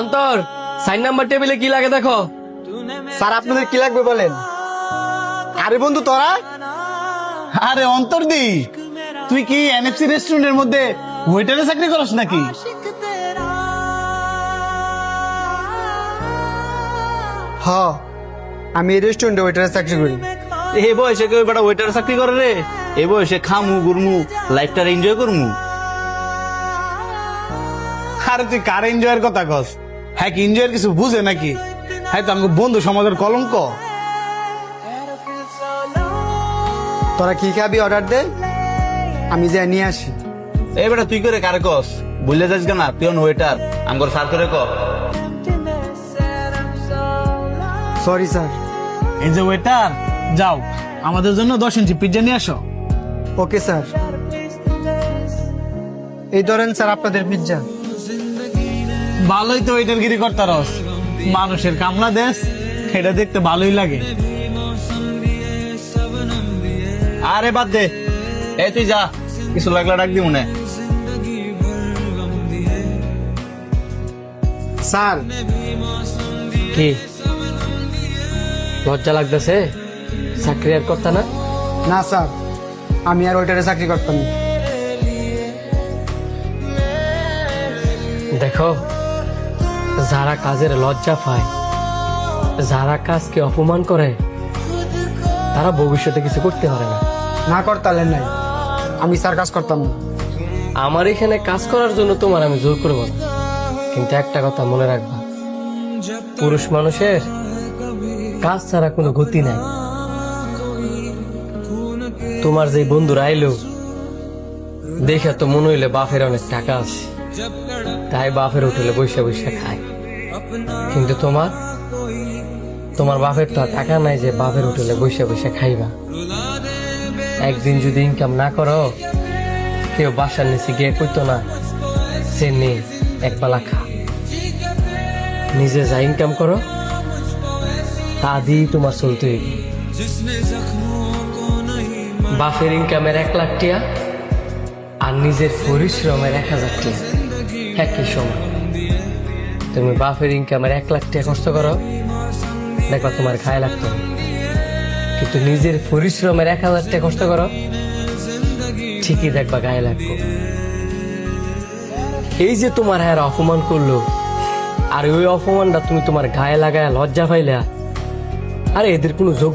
অন্তর, 4 নাম্বার টেবিলে কি লাগে দেখো। স্যার আপনাদের কি লাগবে বলেন। আরে বন্ধু তোরা, আরে অন্তর্দি, তুই কি এনএফসি রেস্টুরেন্টের মধ্যে ওয়েটারে চাকরি করস নাকি? হ আমি এই রেস্টুরেন্টে ওয়েটারে চাকরি করি। এই বয়সে কেউ বেটা ওয়েটারে চাকরি করে রে? এই বয়সে খামু ঘুরমু, লাইফটা এনজয় করমু। আরে তুই কার এনজয়ের কথা কস? হ্যাঁ কি এনজয়ের কিছু বুঝে নাকি? হ্যাঁ তো আমাকে বন্ধু সমাজের কলঙ্ক। তোরা কি খাবি অর্ডার দে, আমি যাই নিয়ে আসি। এই বেটা তুই করে কারে কস? বুঝলে যাস কেনা তুই ওয়েটার আমার সার করে ক। Sorry sir. এই যে ওয়েটার, যাও আমাদের জন্য 10 ইঞ্চি পিজ্জা নিয়ে আসো। Okay sir. এই ধরেন স্যার আপনাদের পিজ্জা। ভালোই তো ওয়েটার গিরি করতারস, মানুষের কামলা দেশ, এটা দেখতে ভালোই লাগে। আরে বাদ দে, এই তুই যা, কিছু লাগলে ডাক দি মনে। স্যার কি লজ্জা লাগতেছে? চাকরি আর করতা না? না স্যার, আমি আর ওয়েটারে চাকরি করতাম না। দেখো, যারা কাজের লজ্জা পায়, যারা কাজকে অপমান করে, তারা ভবিষ্যতে কিছু করতে পারে না। না করতালেন নাই, আমি স্যার কাজ করতাম না। আমার এখানে কাজ করার জন্য তোমার আমি জোর করবো না, কিন্তু একটা কথা মনে রাখবা, পুরুষ মানুষের কাজ ছাড়া কোনো গতি নাই। তোমার যে বন্ধুরা আইলো, দেখে তো মনে হইলে বাপের অনেক টাকা আছে, তাই বাপের হোটেলে বসে বসে খায়। কিন্তু তোমার বাপের তো আর টাকা নাই যে বাপের হোটেলে বসে বসে খাইবা। একদিন যদি ইনকাম না করো, কেউ বাসার নিচে গিয়ে কইতো না সে নেই একবেলা খা। নিজে যা ইনকাম করো তা দিয়ে তোমার চলতে হইবে। বাপের ইনকামের 1 লাখ টিয়া আর নিজের পরিশ্রমের 1000 টিয়া একই সমান। তুমি বাপের ইনকামের 1 লাখ টিয়া খরচ করো, দেখবা তোমার খায় লাগতো না। কিন্তু নিজের পরিশ্রমের 1000 টাকা খরচ করো, ঠিকই দেখবা গায়ে লাগবে। এই যে তোমার হ্যাঁ অপমান করলো, আর ওই অপমানটা তুমি তোমার গায়ে লাগায় লজ্জা পাইলা, আরে এদের কোনো যোগ্য